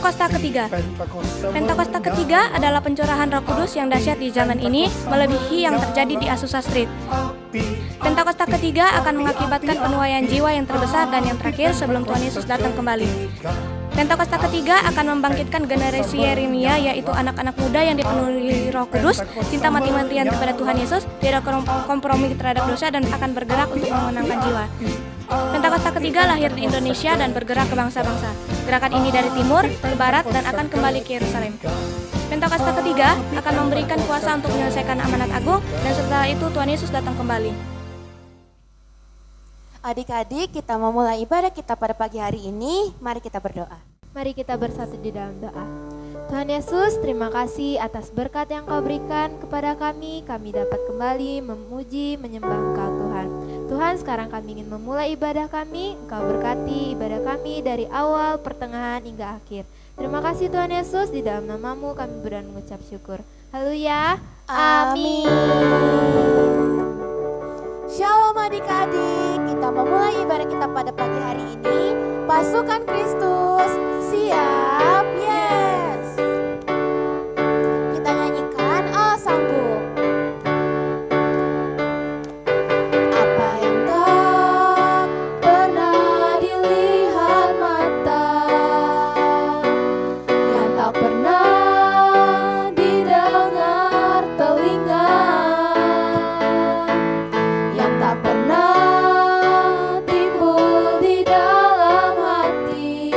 Pentakosta ketiga. Pentakosta ketiga adalah pencurahan Roh Kudus yang dahsyat di zaman ini, melebihi yang terjadi di Azusa Street. Pentakosta ketiga akan mengakibatkan penuaian jiwa yang terbesar dan yang terakhir sebelum Tuhan Yesus datang kembali. Pentakosta ketiga akan membangkitkan generasi Yeremia, yaitu anak-anak muda yang dipenuhi Roh Kudus, cinta mati-matian kepada Tuhan Yesus, tidak kompromi terhadap dosa, dan akan bergerak untuk memenangkan jiwa. Pentakosta ketiga lahir di Indonesia dan bergerak ke bangsa-bangsa. Gerakan ini dari timur ke barat dan akan kembali ke Yerusalem. Pentakosta ketiga akan memberikan kuasa untuk menyelesaikan amanat agung, dan setelah itu Tuhan Yesus datang kembali. Adik-adik, kita memulai ibadah kita pada pagi hari ini. Mari kita berdoa. Mari kita bersatu di dalam doa. Tuhan Yesus, terima kasih atas berkat yang Kau berikan kepada kami. Kami dapat kembali memuji, menyembah Engkau Tuhan. Tuhan, sekarang kami ingin memulai ibadah kami. Engkau berkati ibadah kami dari awal, pertengahan, hingga akhir. Terima kasih Tuhan Yesus, di dalam nama-Mu kami berani mengucap syukur. Haleluya. Amin. Shalom adik-adik, kita memulai ibadah kita pada pagi hari ini. Pasukan Kristus, siap, yes. Kita nyanyikan Allah Sanggup. Apa yang tak pernah dilihat mata, yang tak pernah didengar telinga, tak pernah timbul di dalam hati,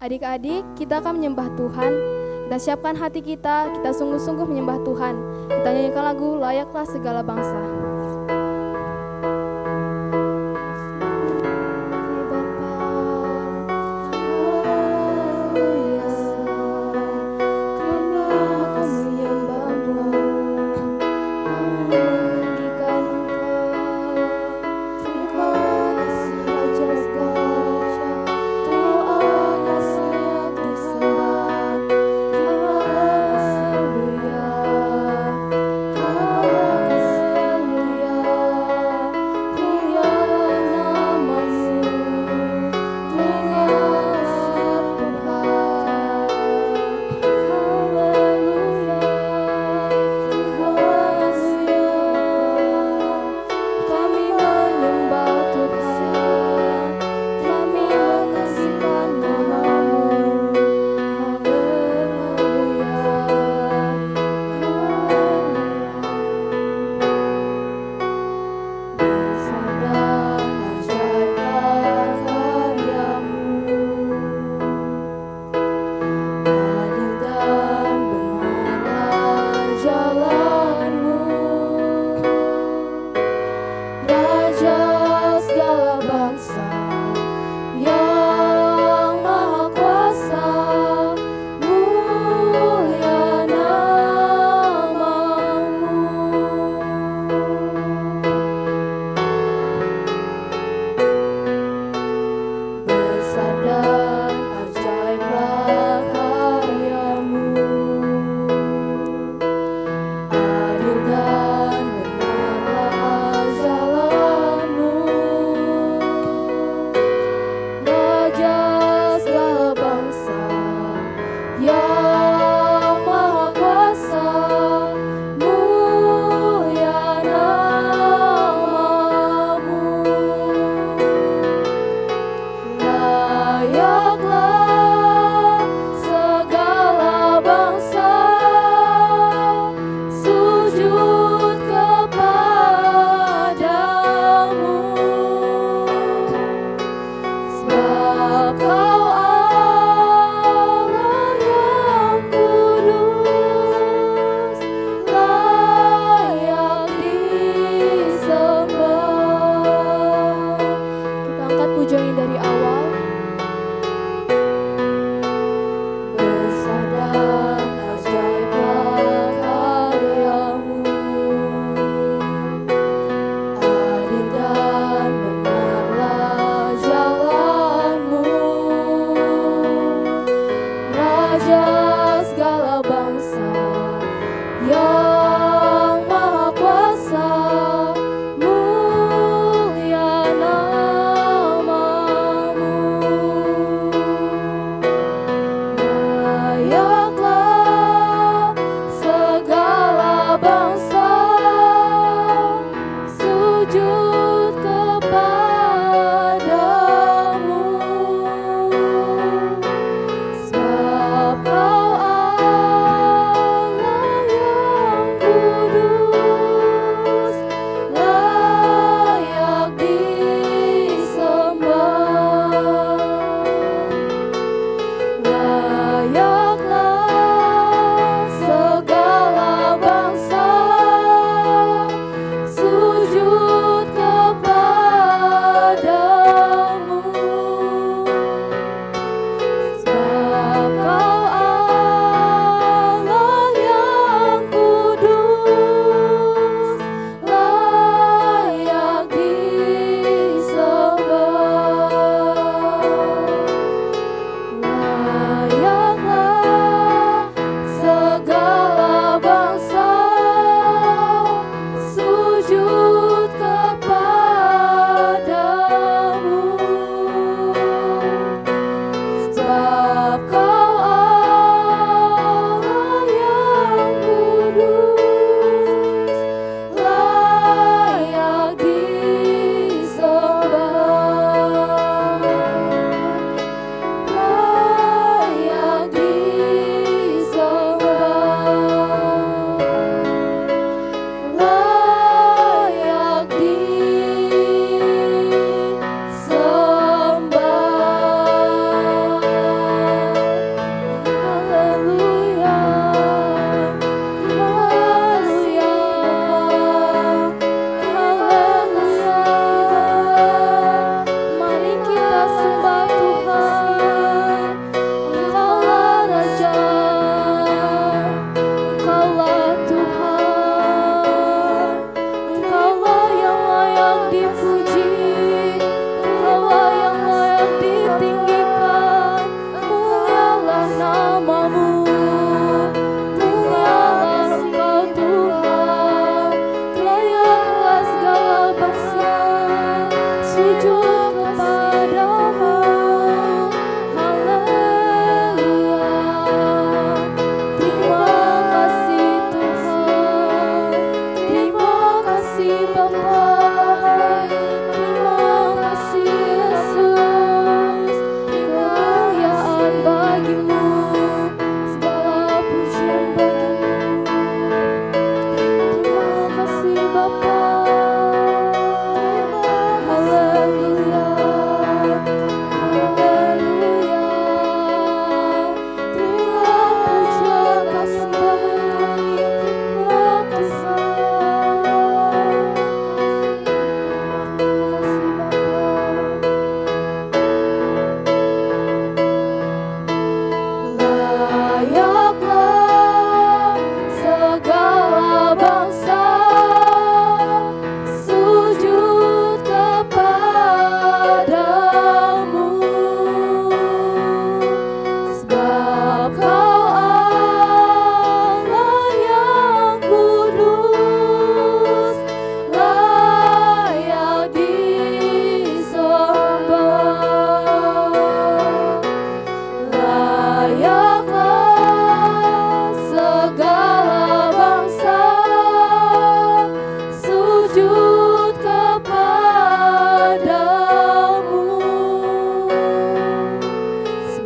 Adik-adik, kita akan menyembah Tuhan. Kita siapkan hati kita sungguh-sungguh menyembah Tuhan. Kita nyanyikan lagu Layaklah Segala Bangsa.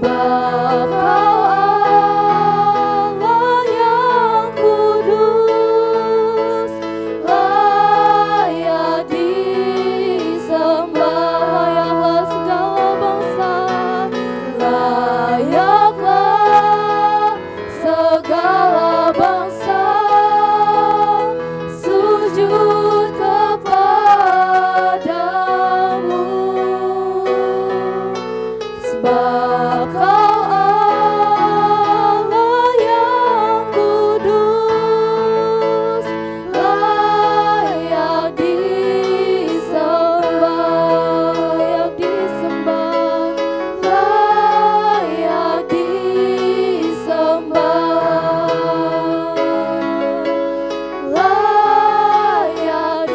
Sebab Kau Allah yang kudus, layak disembah. Layaklah segala bangsa, layaklah segala bangsa sujud kepadamu. Sebab Kau Allah yang kudus, layak disembah, layak disembah, layak disembah, layak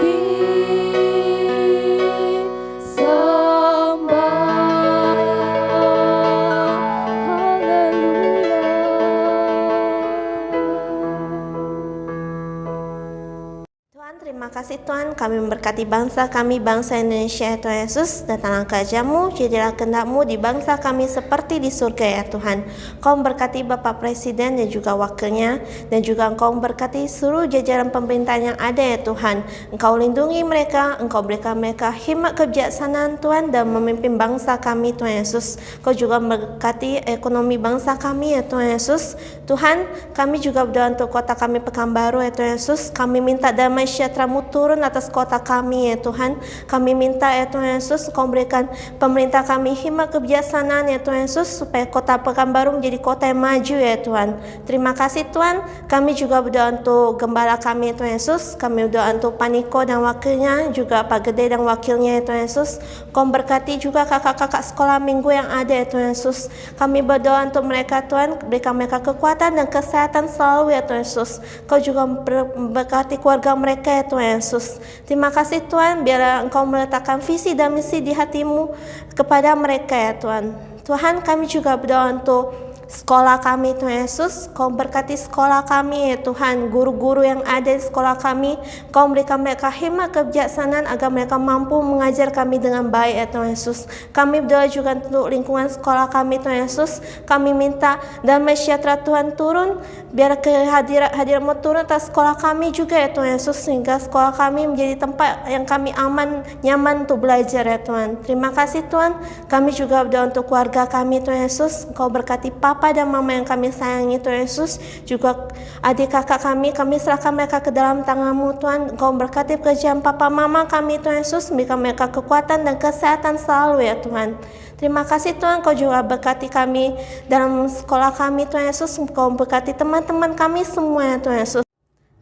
Tuhan, terima kasih Tuhan, kami memberkati bangsa kami, bangsa Indonesia ya Tuhan Yesus. Datanglah kerja-Mu, jadilah kehendak-Mu di bangsa kami seperti di surga ya Tuhan. Kau memberkati Bapak Presiden dan juga wakilnya, dan juga Engkau memberkati seluruh jajaran pemerintahan yang ada ya Tuhan. Engkau lindungi mereka, Engkau berikan mereka hikmat kebijaksanaan Tuhan dan memimpin bangsa kami Tuhan Yesus. Kau juga memberkati ekonomi bangsa kami ya Tuhan Yesus. Tuhan, kami juga berdoa untuk kota kami Pekanbaru ya Tuhan Yesus. Kami minta damai sejahtera-Mu turun atas kota kami ya Tuhan. Kami minta ya Tuhan Yesus, Kau berikan pemerintah kami hikmat kebijaksanaan ya Tuhan Yesus, supaya kota Pekanbaru menjadi kota yang maju ya Tuhan. Terima kasih Tuhan. Kami juga berdoa untuk gembala kami ya Tuhan Yesus. Kami berdoa untuk Paniko dan wakilnya, juga Pak Gede dan wakilnya ya Tuhan Yesus. Kau berkati juga kakak-kakak sekolah minggu yang ada ya Tuhan Yesus. Kami berdoa untuk mereka Tuhan, berikan mereka kekuatan dan kesehatan selalu ya Tuhan Yesus. Kau juga memberkati keluarga mereka ya Tuhan Yesus. Terima kasih Tuhan, biarlah Engkau meletakkan visi dan misi di hati-Mu kepada mereka ya Tuhan. Tuhan, kami juga berdoa untuk sekolah kami Tuhan Yesus. Kau berkati sekolah kami ya Tuhan, guru-guru yang ada di sekolah kami. Kau berikan mereka hikmat kebijaksanaan agar mereka mampu mengajar kami dengan baik ya Tuhan Yesus. Kami berdoa juga untuk lingkungan sekolah kami Tuhan Yesus. Kami minta damai sejahtera Tuhan turun, biar kehadirat-Mu turun atas sekolah kami juga ya Tuhan Yesus, sehingga sekolah kami menjadi tempat yang kami aman, nyaman untuk belajar ya Tuhan. Terima kasih Tuhan. Kami juga berdoa untuk keluarga kami Tuhan Yesus. Kau berkati Papa dan Mama yang kami sayangi Tuhan Yesus, juga adik kakak kami serahkan mereka ke dalam tangan-Mu Tuhan. Engkau berkati pekerjaan Papa Mama kami Tuhan Yesus, berikan mereka kekuatan dan kesehatan selalu ya Tuhan. Terima kasih Tuhan, Kau juga berkati kami dalam sekolah kami Tuhan Yesus. Kau berkati teman-teman kami semua ya Tuhan Yesus.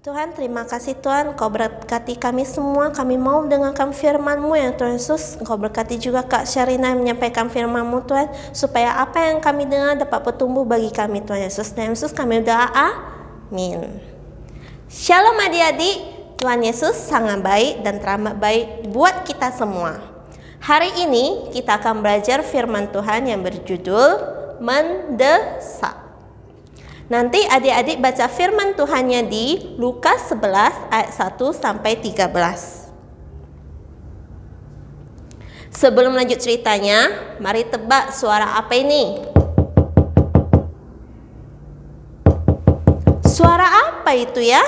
Tuhan, terima kasih Tuhan, Kau berkati kami semua. Kami mau mendengarkan firman-Mu ya Tuhan Yesus. Kau berkati juga Kak Syarina yang menyampaikan firman-Mu Tuhan, supaya apa yang kami dengar dapat bertumbuh bagi kami Tuhan Yesus. Tuhan Yesus kami berdoa, amin. Shalom adik-adik, Tuhan Yesus sangat baik dan teramat baik buat kita semua. Hari ini kita akan belajar firman Tuhan yang berjudul mendesak. Nanti adik-adik baca firman Tuhannya di Lukas 11 ayat 1 sampai 13. Sebelum lanjut ceritanya, mari tebak suara apa ini? Suara apa itu ya?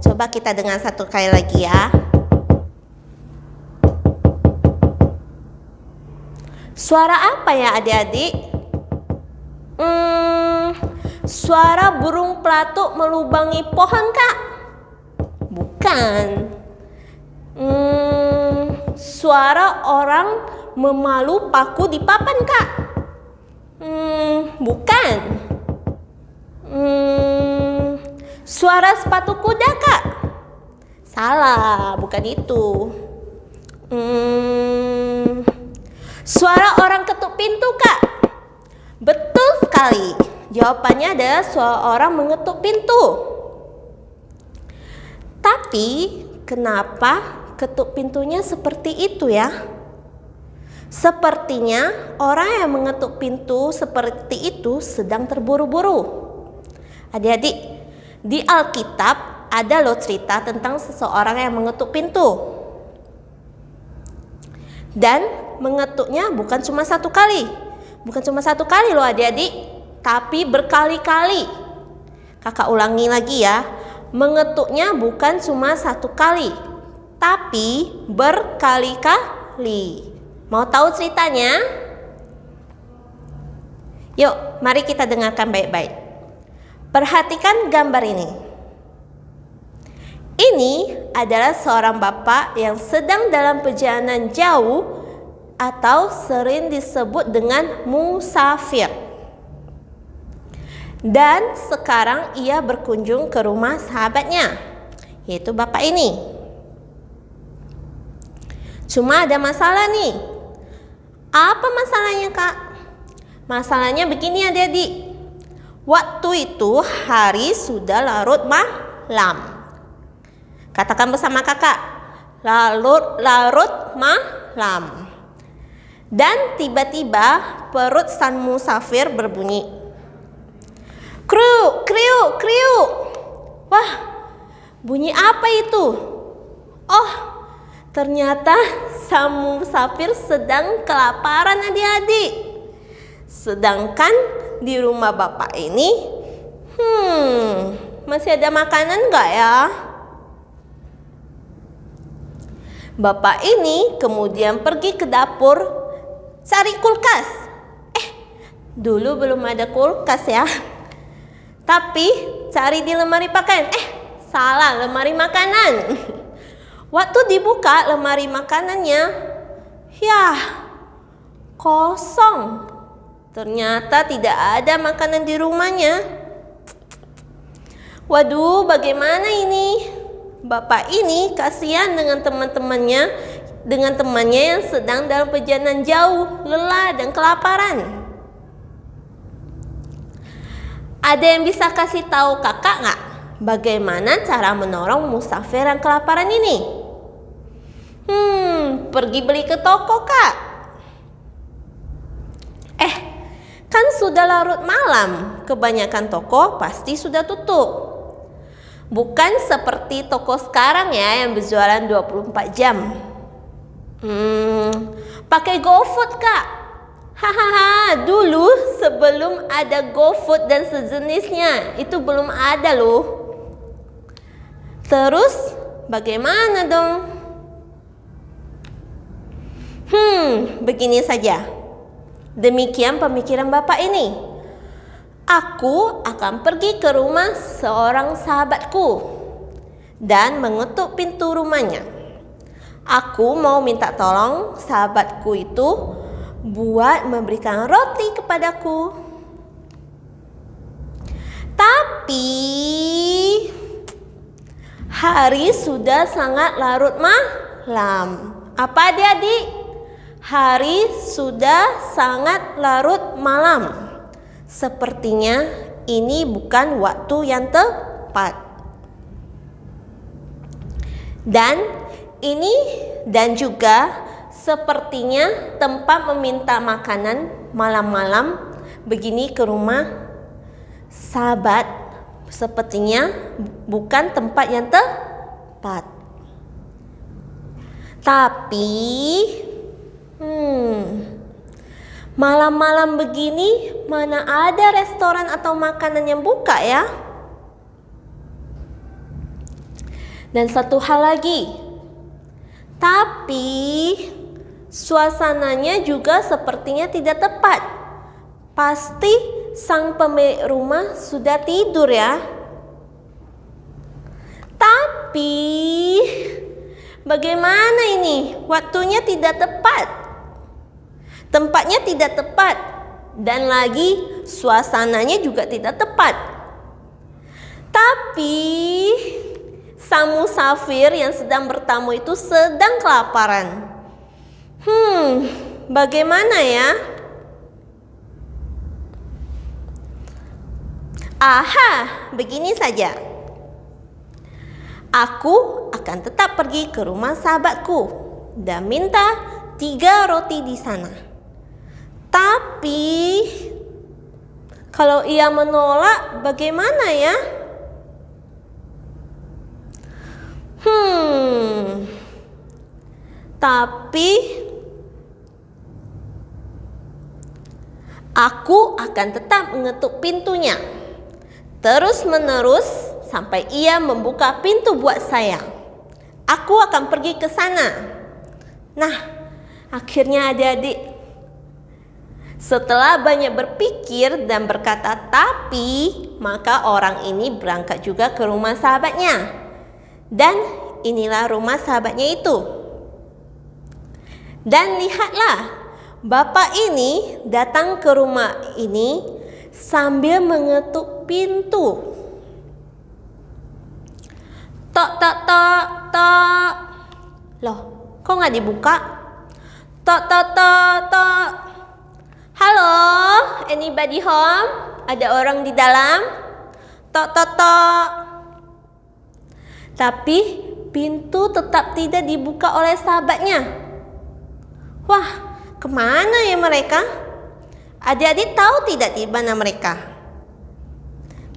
Coba kita dengar satu kali lagi ya. Suara apa ya adik-adik? Suara burung pelatuk melubangi pohon Kak? Bukan. Suara orang memalu paku di papan Kak? Bukan. Suara sepatu kuda Kak? Salah, bukan itu. Suara orang ketuk pintu Kak? Betul sekali. Jawabannya adalah suara orang mengetuk pintu. Tapi kenapa ketuk pintunya seperti itu ya? Sepertinya orang yang mengetuk pintu seperti itu sedang terburu-buru. Adik-adik, di Alkitab ada loh cerita tentang seseorang yang mengetuk pintu. Dan mengetuknya bukan cuma satu kali, Bukan cuma satu kali loh adik-adik, tapi berkali-kali. Kakak ulangi lagi ya. Mengetuknya bukan cuma satu kali, tapi berkali-kali. Mau tahu ceritanya? Yuk, mari kita dengarkan baik-baik. Perhatikan gambar ini. Ini adalah seorang bapak yang sedang dalam perjalanan jauh atau sering disebut dengan musafir. Dan sekarang ia berkunjung ke rumah sahabatnya, yaitu bapak ini. Cuma ada masalah nih. Apa masalahnya, Kak? Masalahnya begini adik-adik. Waktu itu hari sudah larut malam. Katakan bersama kakak. Larut malam. Dan tiba-tiba perut sang musafir berbunyi. Kriuk, kriuk, kriuk. Wah, bunyi apa itu? Oh, ternyata sang musafir sedang kelaparan adik-adik. Sedangkan di rumah bapak ini, masih ada makanan nggak ya? Bapak ini kemudian pergi ke dapur cari kulkas. Dulu belum ada kulkas ya. Tapi cari di lemari pakaian. Salah, lemari makanan. Waktu dibuka lemari makanannya, kosong. Ternyata tidak ada makanan di rumahnya. Waduh, bagaimana ini? Bapak ini kasihan dengan teman-temannya, dengan temannya yang sedang dalam perjalanan jauh, lelah dan kelaparan. Ada yang bisa kasih tahu kakak nggak? Bagaimana cara menolong musafir yang kelaparan ini? Pergi beli ke toko, Kak. Kan sudah larut malam. Kebanyakan toko pasti sudah tutup. Bukan seperti toko sekarang ya yang berjualan 24 jam. Pakai GoFood, Kak. Hahaha, dulu sebelum ada GoFood dan sejenisnya, itu belum ada loh. Terus bagaimana dong? Begini saja. Demikian pemikiran bapak ini. Aku akan pergi ke rumah seorang sahabatku dan mengetuk pintu rumahnya. Aku mau minta tolong sahabatku itu buat memberikan roti kepadaku. Tapi hari sudah sangat larut malam. Apa adik-adik? Hari sudah sangat larut malam. Sepertinya ini bukan waktu yang tepat. Dan juga sepertinya tempat meminta makanan malam-malam begini ke rumah sahabat sepertinya bukan tempat yang tepat. Tapi malam-malam begini mana ada restoran atau makanan yang buka ya? Dan satu hal lagi, tapi suasananya juga sepertinya tidak tepat. Pasti sang pemilik rumah sudah tidur ya. Tapi bagaimana ini? Waktunya tidak tepat. Tempatnya tidak tepat. Dan lagi suasananya juga tidak tepat. Tapi sang musafir yang sedang bertamu itu sedang kelaparan. Bagaimana ya? Aha, begini saja. Aku akan tetap pergi ke rumah sahabatku dan minta 3 roti di sana. Tapi kalau ia menolak, bagaimana ya? Tapi Aku akan tetap mengetuk pintunya terus-menerus sampai ia membuka pintu buat saya. Aku akan pergi ke sana. Nah, akhirnya adik-adik, setelah banyak berpikir dan berkata tapi, maka orang ini berangkat juga ke rumah sahabatnya. Dan inilah rumah sahabatnya itu. Dan lihatlah, bapak ini datang ke rumah ini sambil mengetuk pintu. Tok, tok, tok, tok. Loh, kok nggak dibuka? Tok, tok, tok, tok. Halo, anybody home? Ada orang di dalam? Tok, tok, tok. Tapi pintu tetap tidak dibuka oleh sahabatnya. Wah, kemana ya mereka? Adik-adik tahu tidak di mana mereka?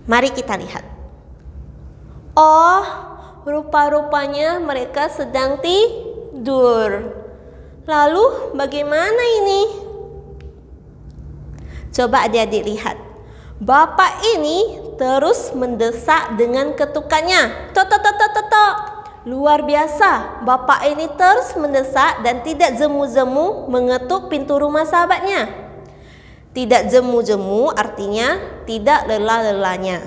Mari kita lihat. Oh, rupa-rupanya mereka sedang tidur. Lalu bagaimana ini? Coba adik-adik lihat. Bapak ini terus mendesak dengan ketukannya. Tok, tok, tok, tok, tok, tok. Luar biasa, bapak ini terus mendesak dan tidak jemu-jemu mengetuk pintu rumah sahabatnya. Tidak jemu-jemu artinya tidak lelah-lelahnya.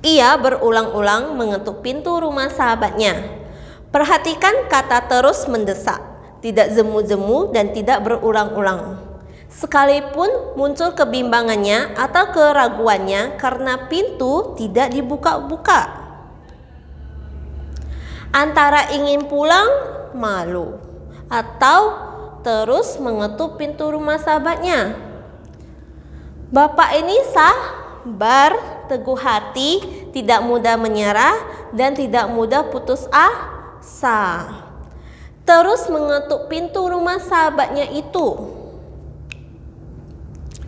Ia berulang-ulang mengetuk pintu rumah sahabatnya. Perhatikan kata terus mendesak, tidak jemu-jemu dan tidak berulang-ulang. Sekalipun muncul kebimbangannya atau keraguannya karena pintu tidak dibuka-buka. Antara ingin pulang, malu, atau terus mengetuk pintu rumah sahabatnya. Bapak ini sabar, teguh hati, tidak mudah menyerah, dan tidak mudah putus asa. Terus mengetuk pintu rumah sahabatnya itu.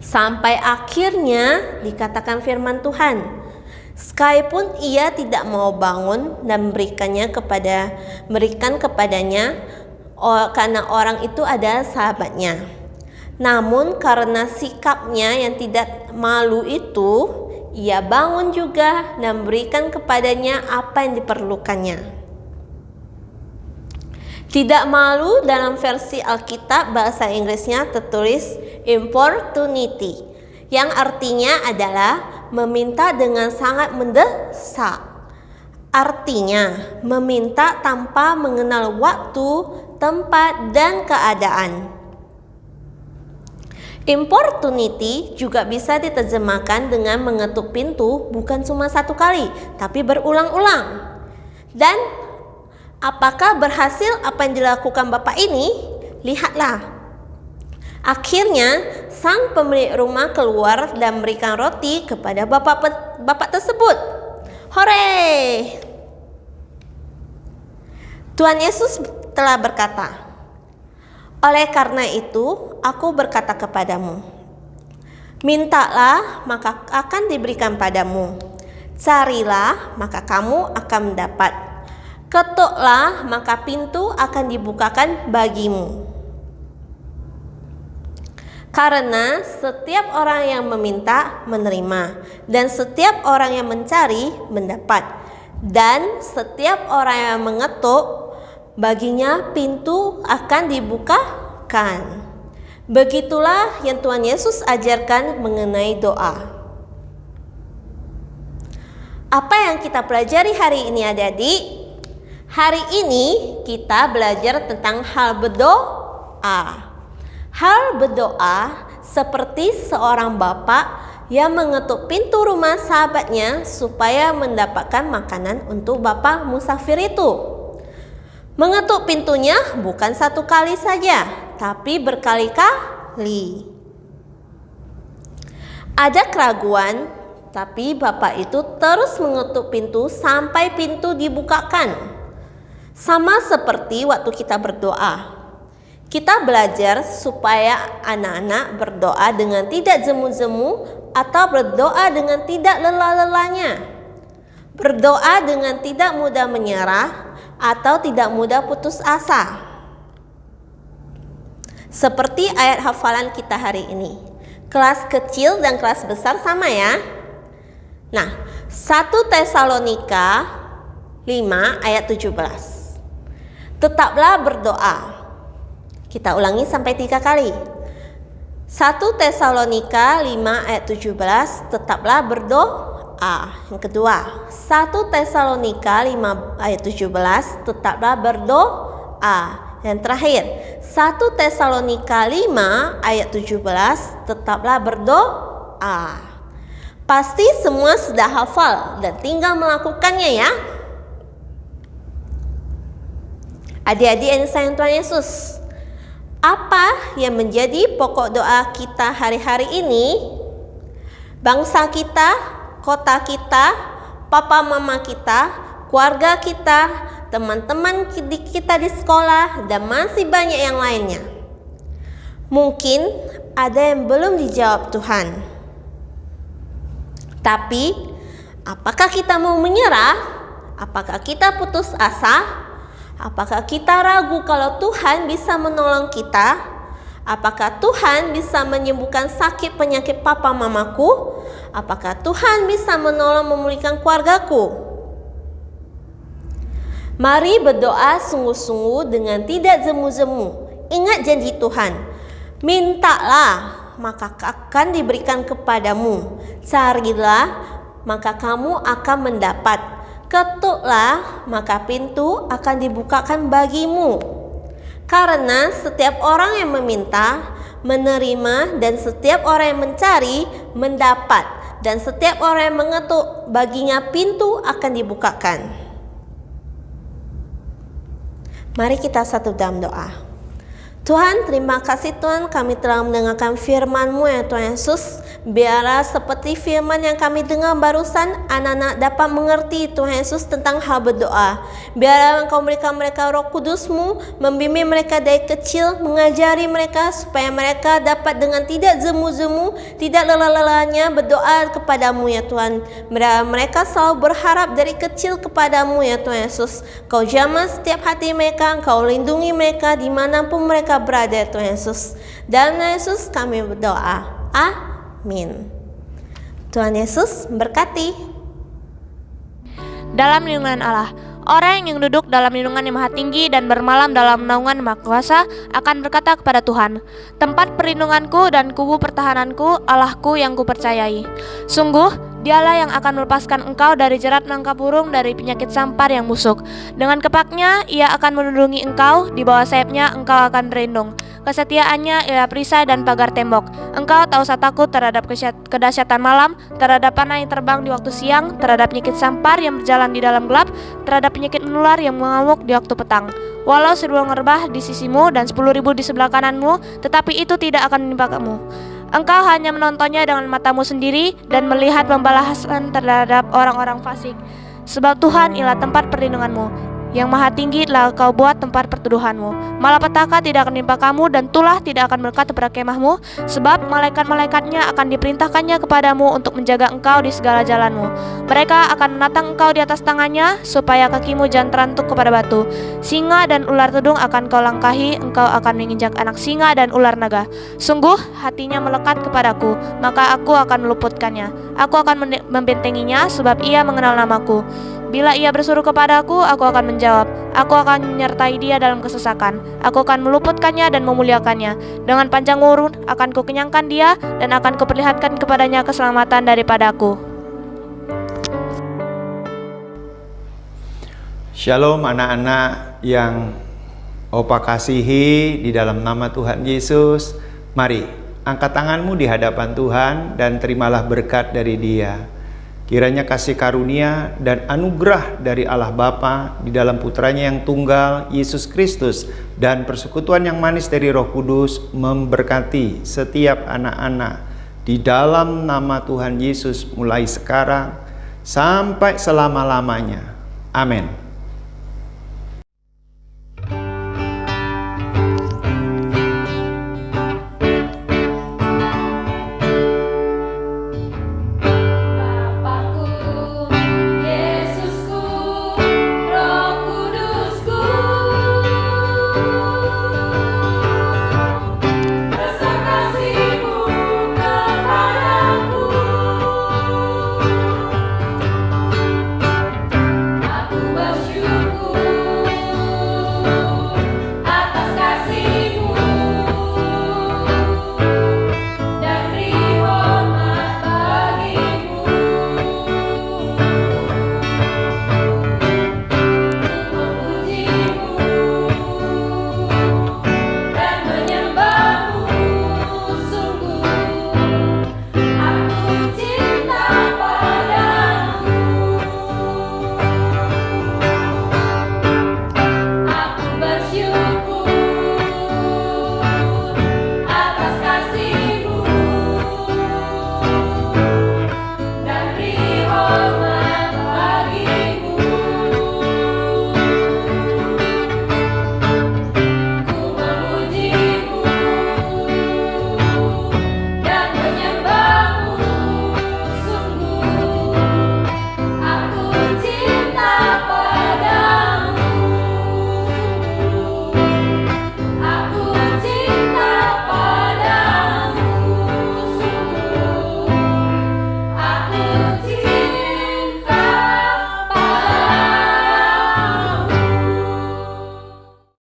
Sampai akhirnya dikatakan firman Tuhan. Sekalipun ia tidak mau bangun dan memberikan kepadanya karena orang itu adalah sahabatnya. Namun karena sikapnya yang tidak malu itu, ia bangun juga dan memberikan kepadanya apa yang diperlukannya. Tidak malu dalam versi Alkitab bahasa Inggrisnya tertulis importunity, yang artinya adalah meminta dengan sangat mendesak. Artinya meminta tanpa mengenal waktu, tempat, dan keadaan. Importunity juga bisa diterjemahkan dengan mengetuk pintu bukan cuma satu kali, tapi berulang-ulang. Dan apakah berhasil apa yang dilakukan bapak ini? Lihatlah. Akhirnya sang pemilik rumah keluar dan memberikan roti kepada bapak tersebut. Hore! Tuhan Yesus telah berkata, oleh karena itu aku berkata kepadamu, mintalah maka akan diberikan padamu, carilah maka kamu akan mendapat, ketuklah maka pintu akan dibukakan bagimu. Karena setiap orang yang meminta menerima, dan setiap orang yang mencari mendapat, dan setiap orang yang mengetuk baginya pintu akan dibukakan. Begitulah yang Tuhan Yesus ajarkan mengenai doa. Apa yang kita pelajari hari ini adik-adik? Hari ini kita belajar tentang hal berdoa. Hal berdoa seperti seorang bapak yang mengetuk pintu rumah sahabatnya supaya mendapatkan makanan untuk bapak musafir itu. Mengetuk pintunya bukan satu kali saja, tapi berkali-kali. Ada keraguan, tapi bapak itu terus mengetuk pintu sampai pintu dibukakan. Sama seperti waktu kita berdoa. Kita belajar supaya anak-anak berdoa dengan tidak jemu-jemu atau berdoa dengan tidak lelah-lelahnya. Berdoa dengan tidak mudah menyerah atau tidak mudah putus asa. Seperti ayat hafalan kita hari ini. Kelas kecil dan kelas besar sama ya. Nah, 1 Tesalonika 5 ayat 17. Tetaplah berdoa. Kita ulangi sampai 3 kali. 1 Tesalonika 5 ayat 17, tetaplah berdoa. Yang kedua, 1 Tesalonika 5 ayat 17, tetaplah berdoa. Yang terakhir, 1 Tesalonika 5 ayat 17, tetaplah berdoa. Pasti semua sudah hafal dan tinggal melakukannya ya. Adik-adik yang disayang Tuhan Yesus, apa yang menjadi pokok doa kita hari-hari ini? Bangsa kita, kota kita, papa mama kita, keluarga kita, teman-teman kita di sekolah, dan masih banyak yang lainnya. Mungkin ada yang belum dijawab Tuhan. Tapi, apakah kita mau menyerah? Apakah kita putus asa? Apakah kita ragu kalau Tuhan bisa menolong kita? Apakah Tuhan bisa menyembuhkan sakit penyakit papa mamaku? Apakah Tuhan bisa menolong memulihkan keluargaku? Mari berdoa sungguh-sungguh dengan tidak jemu-jemu. Ingat janji Tuhan. Mintalah, maka akan diberikan kepadamu. Carilah, maka kamu akan mendapat. Ketuklah, maka pintu akan dibukakan bagimu. Karena setiap orang yang meminta, menerima, dan setiap orang yang mencari, mendapat. Dan setiap orang yang mengetuk, baginya pintu akan dibukakan. Mari kita satu dalam doa. Tuhan, terima kasih Tuhan, kami telah mendengarkan firman-Mu ya Tuhan Yesus. Biarlah seperti firman yang kami dengar barusan, anak-anak dapat mengerti Tuhan Yesus tentang hal berdoa. Biarlah Engkau berikan mereka Roh Kudus-Mu, membimbing mereka dari kecil, mengajari mereka supaya mereka dapat dengan tidak jemu-jemu, tidak lelah-lelahnya berdoa kepadamu ya Tuhan. Mereka selalu berharap dari kecil kepadamu ya Tuhan Yesus. Kau jamah setiap hati mereka, Engkau lindungi mereka dimanapun mereka berada ya Tuhan Yesus. Dalam nama Yesus kami berdoa. Amin. Tuhan Yesus berkati. Dalam lindungan Allah, orang yang duduk dalam lindungan yang maha tinggi dan bermalam dalam naungan maha kuasa akan berkata kepada Tuhan, tempat perlindunganku dan kubu pertahananku, Allahku yang kupercayai. Sungguh, Dialah yang akan melepaskan engkau dari jerat menangkap burung, dari penyakit sampar yang busuk. Dengan kepaknya ia akan melindungi engkau, di bawah sayapnya engkau akan berlindung. Kesetiaannya ialah perisai dan pagar tembok. Engkau tak usah takut terhadap kedahsyatan malam, terhadap panah yang terbang di waktu siang, terhadap penyakit sampar yang berjalan di dalam gelap, terhadap penyakit menular yang mengamuk di waktu petang. Walau 1000 rebah di sisimu dan 10.000 di sebelah kananmu, tetapi itu tidak akan menimpa kamu. Engkau hanya menontonnya dengan matamu sendiri dan melihat pembalasan terhadap orang-orang fasik. Sebab Tuhan ialah tempat perlindunganmu. Yang maha tinggi telah kau buat tempat perteduhanmu. Malapetaka tidak akan menimpa kamu dan tulah tidak akan melekat kepada kemahmu. Sebab malaikat-malaikatnya akan diperintahkannya kepadamu untuk menjaga engkau di segala jalanmu. Mereka akan menatang engkau di atas tangannya, supaya kakimu jangan terantuk kepada batu. Singa dan ular tudung akan kau langkahi, engkau akan menginjak anak singa dan ular naga. Sungguh hatinya melekat kepadaku, maka aku akan meluputkannya. Aku akan membentenginya, sebab ia mengenal namaku. Bila ia bersuruh kepadaku, aku akan menjawab. Aku akan menyertai dia dalam kesesakan. Aku akan meluputkannya dan memuliakannya. Dengan panjang umur akan kukenyangkan dia, dan akan kuperlihatkan kepadanya keselamatan daripadaku. Shalom anak-anak yang Opa kasihi di dalam nama Tuhan Yesus. Mari, angkat tanganmu di hadapan Tuhan dan terimalah berkat dari Dia. Kiranya kasih karunia dan anugerah dari Allah Bapa di dalam putranya yang tunggal, Yesus Kristus, dan persekutuan yang manis dari Roh Kudus memberkati setiap anak-anak di dalam nama Tuhan Yesus mulai sekarang sampai selama-lamanya. Amin.